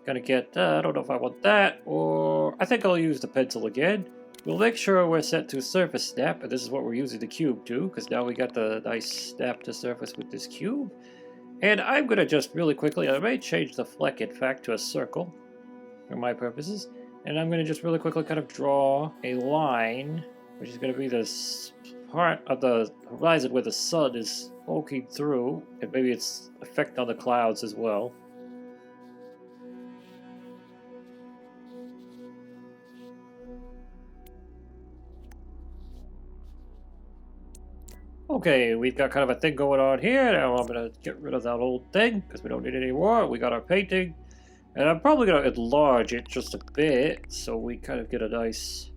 Going to get, I don't know if I want that, or I think I'll use the pencil again. We'll make sure we're set to surface snap, and this is what we're using the cube to, because now we got the nice snap to surface with this cube. And I'm going to just really quickly, I may change the fleck in fact to a circle. for my purposes. And I'm going to just really quickly kind of draw a line, which is going to be this part of the horizon where the sun is poking through, and maybe its effect on the clouds as well. Okay, we've got kind of a thing going on here. Now I'm going to get rid of that old thing, because we don't need it anymore. We got our painting. And I'm probably going to enlarge it just a bit, so we kind of get a nice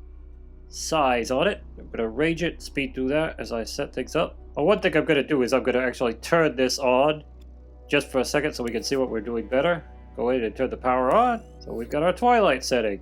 size on it. I'm going to range it, speed through that as I set things up. Well, one thing I'm going to do is I'm going to actually turn this on just for a second so we can see what we're doing better. Go ahead and turn the power on. So we've got our Twilight setting.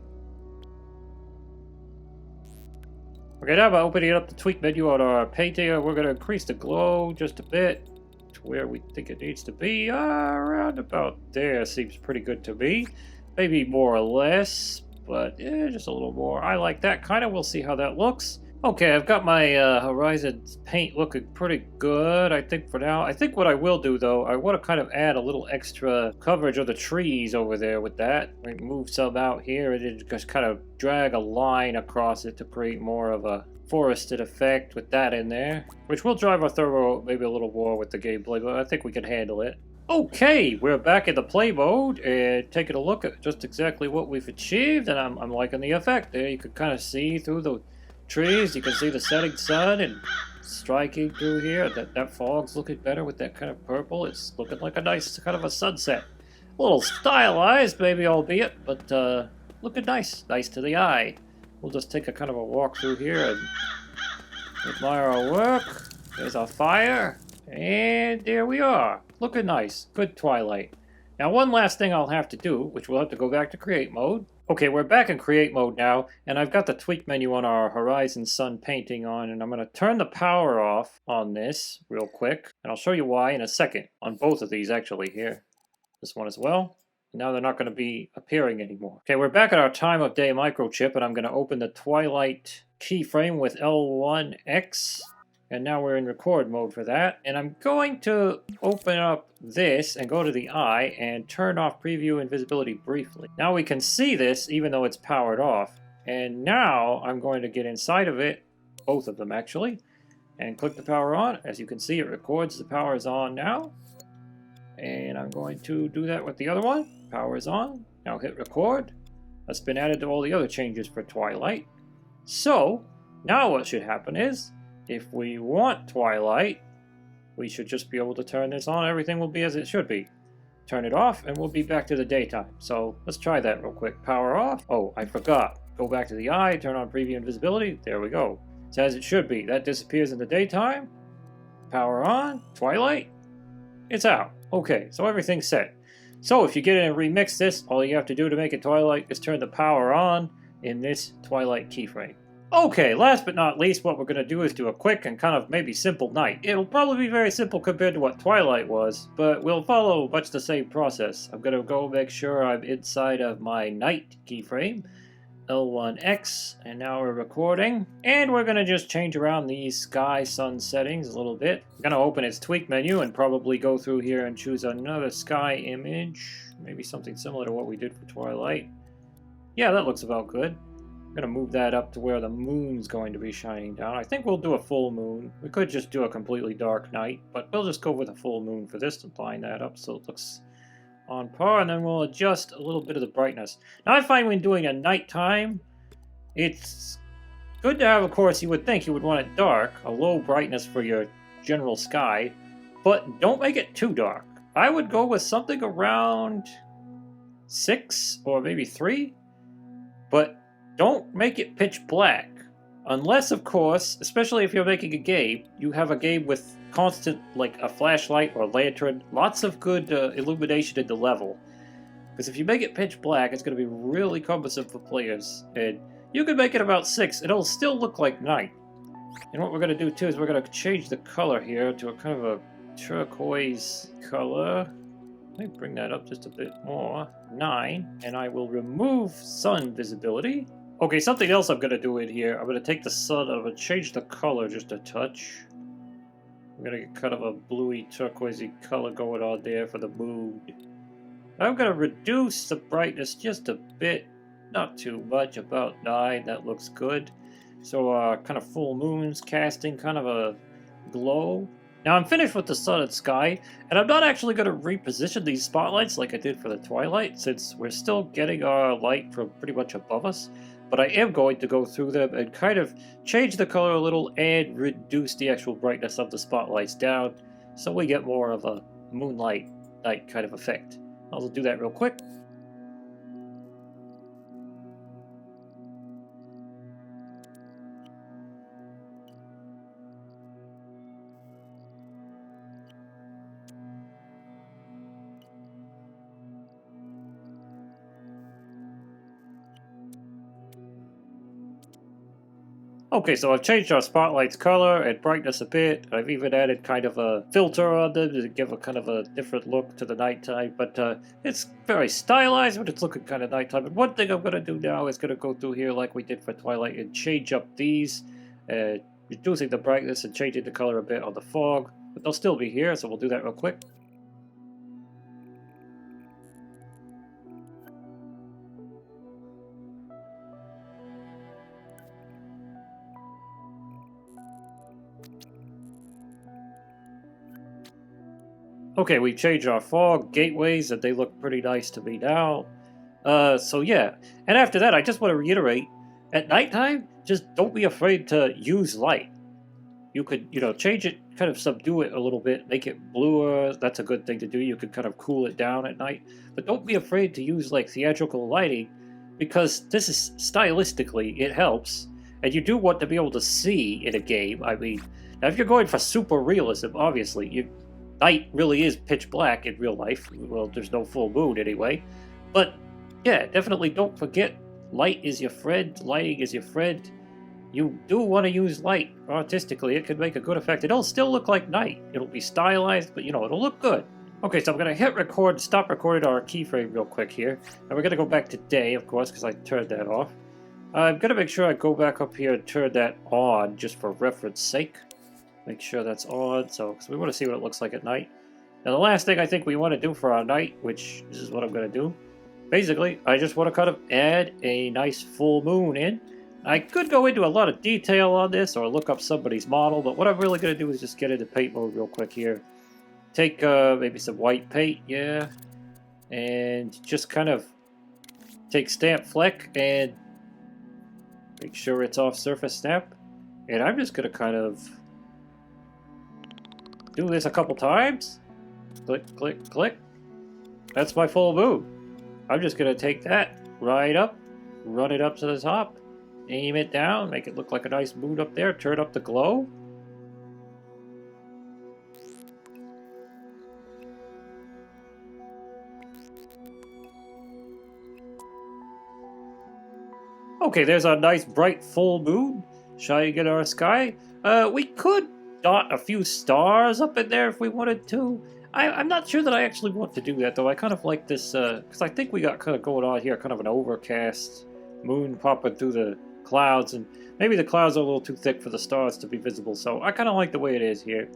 Okay, now by opening up the tweak menu on our painting, we're going to increase the glow just a bit to where we think it needs to be. Around about there seems pretty good to me. Maybe more or less, but just a little more. I like that kind of. We'll see how that looks. Okay, I've got my horizon paint looking pretty good, I think, for now. I think what I will do, though, I want to kind of add a little extra coverage of the trees over there with that. Like move some out here and then just kind of drag a line across it to create more of a forested effect with that in there. Which will drive our thermal maybe a little more with the gameplay, but I think we can handle it. Okay, we're back in the play mode and taking a look at just exactly what we've achieved, and I'm liking the effect. There you can kind of see through the trees, you can see the setting sun and striking through here. That fog's looking better with that kind of purple. It's looking like a nice kind of a sunset. A little stylized, maybe, albeit, but looking nice. Nice to the eye. We'll just take a kind of a walk through here and admire our work. There's our fire. And there we are. Looking nice. Good Twilight. Now, one last thing I'll have to do, which we'll have to go back to create mode. Okay, we're back in create mode now, and I've got the tweak menu on our horizon sun painting on, and I'm going to turn the power off on this real quick, and I'll show you why in a second, on both of these actually here. This one as well. Now they're not going to be appearing anymore. Okay, we're back at our time of day microchip, and I'm going to open the Twilight keyframe with L1X. And now we're in record mode for that. And I'm going to open up this and go to the eye and turn off preview and visibility briefly. Now we can see this even though it's powered off. And now I'm going to get inside of it, both of them actually, and click the power on. As you can see, it records the power is on now. And I'm going to do that with the other one. Power is on. Now hit record. That's been added to all the other changes for Twilight. So now what should happen is, if we want Twilight, we should just be able to turn this on. Everything will be as it should be. Turn it off, and we'll be back to the daytime. So let's try that real quick. Power off. Oh, I forgot. Go back to the eye, turn on preview and visibility. There we go. It's as it should be. That disappears in the daytime. Power on. Twilight. It's out. Okay, so everything's set. So if you get in and remix this, all you have to do to make it Twilight is turn the power on in this Twilight keyframe. Okay, last but not least, what we're going to do is do a quick and kind of maybe simple night. It'll probably be very simple compared to what Twilight was, but we'll follow much the same process. I'm going to go make sure I'm inside of my night keyframe, L1X, and now we're recording. And we're going to just change around these sky sun settings a little bit. I'm going to open its tweak menu and probably go through here and choose another sky image. Maybe something similar to what we did for Twilight. Yeah, that looks about good. I'm going to move that up to where the moon's going to be shining down. I think we'll do a full moon. We could just do a completely dark night, but we'll just go with a full moon for this to line that up so it looks on par, and then we'll adjust a little bit of the brightness. Now I find when doing a nighttime, it's good to have, of course, you would think you would want it dark, a low brightness for your general sky, but don't make it too dark. I would go with something around 6 or maybe 3, but don't make it pitch black. Unless, of course, especially if you're making a game, you have a game with constant, like a flashlight or lantern, lots of good illumination in the level. Because if you make it pitch black, it's going to be really cumbersome for players. And you can make it about 6, it'll still look like night. And what we're going to do too is we're going to change the color here to a kind of a turquoise color. Let me bring that up just a bit more. 9. And I will remove sun visibility. Okay, something else I'm going to do in here. I'm going to take the sun, I'm going to change the color just a touch. I'm going to get kind of a bluey turquoisey color going on there for the moon. I'm going to reduce the brightness just a bit, not too much, about 9, that looks good. So kind of full moon's casting kind of a glow. Now I'm finished with the sun and sky, and I'm not actually going to reposition these spotlights like I did for the Twilight, since we're still getting our light from pretty much above us. But I am going to go through them and kind of change the color a little and reduce the actual brightness of the spotlights down, so we get more of a moonlight night kind of effect. I'll do that real quick. Okay, so I've changed our spotlight's color and brightness a bit. I've even added kind of a filter on them to give a kind of a different look to the nighttime. But it's very stylized, but it's looking kind of nighttime. And one thing I'm going to do now is going to go through here like we did for Twilight and change up these, reducing the brightness and changing the color a bit on the fog. But they'll still be here, so we'll do that real quick. Okay, we changed our fog gateways, and they look pretty nice to me now. So yeah. And after that, I just want to reiterate, at nighttime, just don't be afraid to use light. You could, change it, kind of subdue it a little bit, make it bluer. That's a good thing to do. You could kind of cool it down at night. But don't be afraid to use, like, theatrical lighting, because this is, stylistically, it helps. And you do want to be able to see in a game. I mean, now if you're going for super realism, obviously, night really is pitch black in real life. Well, there's no full moon anyway. But yeah, definitely don't forget, light is your friend, lighting is your friend. You do want to use light artistically. It can make a good effect. It'll still look like night. It'll be stylized, but it'll look good. Okay, so I'm going to hit record, stop recording our keyframe real quick here. And we're going to go back to day, of course, because I turned that off. I'm going to make sure I go back up here and turn that on, just for reference sake. Make sure that's on, because we want to see what it looks like at night. Now the last thing I think we want to do for our night, which this is what I'm going to do. Basically, I just want to kind of add a nice full moon in. I could go into a lot of detail on this or look up somebody's model, but what I'm really going to do is just get into paint mode real quick here. Take maybe some white paint, yeah. And just kind of take stamp fleck and make sure it's off surface stamp. And I'm just going to kind of do this a couple times. Click, click, click. That's my full moon. I'm just going to take that right up, run it up to the top, aim it down, make it look like a nice moon up there, turn up the glow. Okay, there's a nice bright full moon shining in our sky. We could dot a few stars up in there if we wanted to. I'm not sure that I actually want to do that, though. I kind of like this, because I think we got kind of going on here, kind of an overcast moon popping through the clouds, and maybe the clouds are a little too thick for the stars to be visible, so I kind of like the way it is here.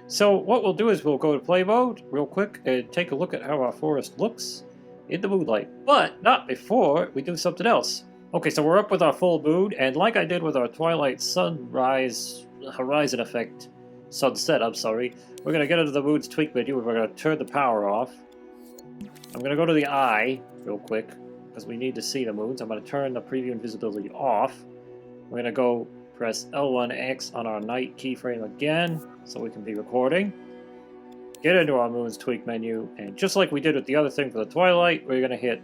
So what we'll do is we'll go to play mode real quick and take a look at how our forest looks in the moonlight. But not before we do something else. Okay, so we're up with our full moon, and like I did with our Twilight sunrise horizon effect, sunset, I'm sorry, we're going to get into the moon's tweak menu and we're going to turn the power off. I'm going to go to the eye real quick because we need to see the moons. I'm going to turn the preview and visibility off. We're going to go press L1X on our night keyframe again so we can be recording. Get into our moon's tweak menu, and just like we did with the other thing for the Twilight, we're going to hit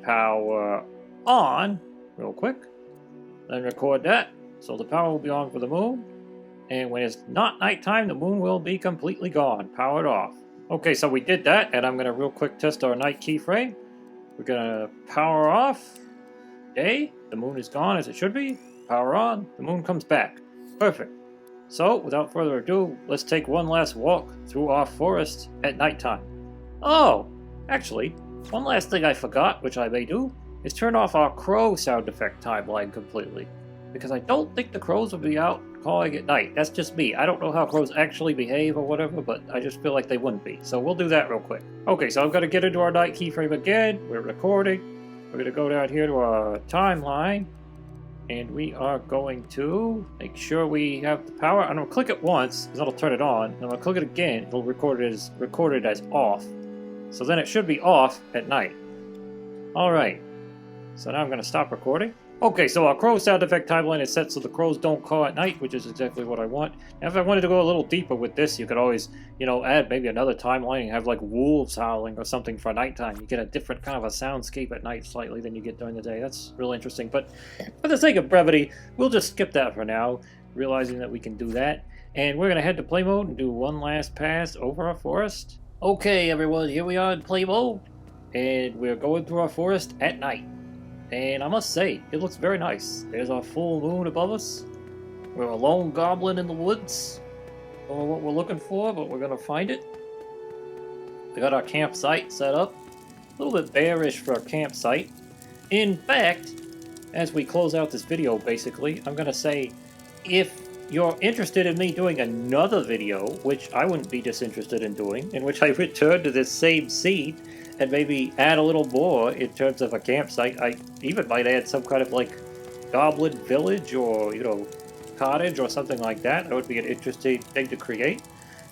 power on real quick, then record that. So the power will be on for the moon, and when it's not nighttime, the moon will be completely gone, powered off. Okay, so we did that, and I'm going to real quick test our night keyframe. We're going to power off, day, the moon is gone as it should be, power on, the moon comes back. Perfect. So, without further ado, let's take one last walk through our forest at nighttime. Oh, actually, one last thing I forgot, which I may do, is turn off our crow sound effect timeline completely. because I don't think the crows will be out calling at night. That's just me. I don't know how crows actually behave or whatever, but I just feel like they wouldn't be. So we'll do that real quick. Okay, so I'm going to get into our night keyframe again. We're recording. We're going to go down here to our timeline. And we are going to make sure we have the power. I'm going to click it once, because that'll turn it on. And I'm going to click it again. It'll record it as off. So then it should be off at night. Alright. So now I'm going to stop recording. Okay, so our crow sound effect timeline is set so the crows don't call at night, which is exactly what I want. Now, if I wanted to go a little deeper with this, you could always, add maybe another timeline and have like wolves howling or something for nighttime. You get a different kind of a soundscape at night slightly than you get during the day. That's really interesting. But for the sake of brevity, we'll just skip that for now, realizing that we can do that. And we're going to head to play mode and do one last pass over our forest. Okay, everyone, here we are in play mode. And we're going through our forest at night. And I must say, it looks very nice. There's our full moon above us. We're a lone goblin in the woods. Don't know what we're looking for, but we're going to find it. We got our campsite set up. A little bit bearish for our campsite. In fact, as we close out this video, basically, I'm going to say, if you're interested in me doing another video, which I wouldn't be disinterested in doing, in which I return to this same scene, and maybe add a little more in terms of a campsite. I even might add some kind of like goblin village or, cottage or something like that. That would be an interesting thing to create.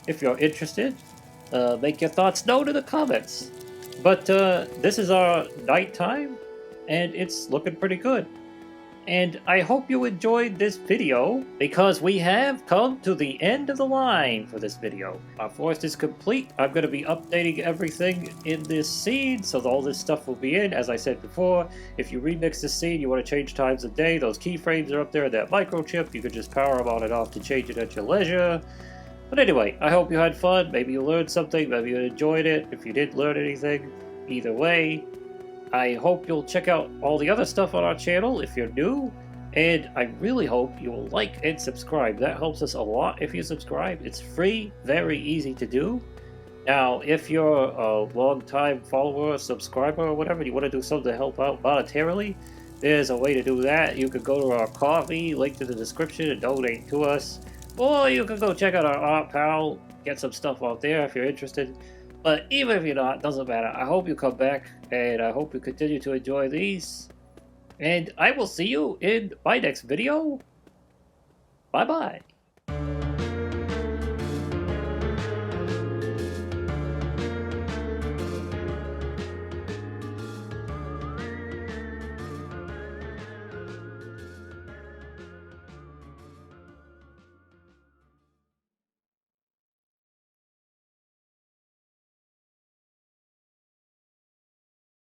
If you're interested, make your thoughts known in the comments. But this is our nighttime, and it's looking pretty good. And I hope you enjoyed this video, because we have come to the end of the line for this video. Our forest is complete. I'm going to be updating everything in this scene, so all this stuff will be in. As I said before, if you remix this scene, you want to change times of day, those keyframes are up there, that microchip. You can just power them on and off to change it at your leisure. But anyway, I hope you had fun. Maybe you learned something, maybe you enjoyed it. If you didn't learn anything, either way, I hope you'll check out all the other stuff on our channel if you're new, and I really hope you will like and subscribe. That helps us a lot if you subscribe. It's free, very easy to do. Now, if you're a long-time follower, subscriber, or whatever, you want to do something to help out monetarily, there's a way to do that. You could go to our Ko-fi, link to the description, and donate to us. Or you can go check out our Art Pal, get some stuff out there if you're interested. But even if you're not, doesn't matter. I hope you come back, and I hope you continue to enjoy these. And I will see you in my next video. Bye-bye.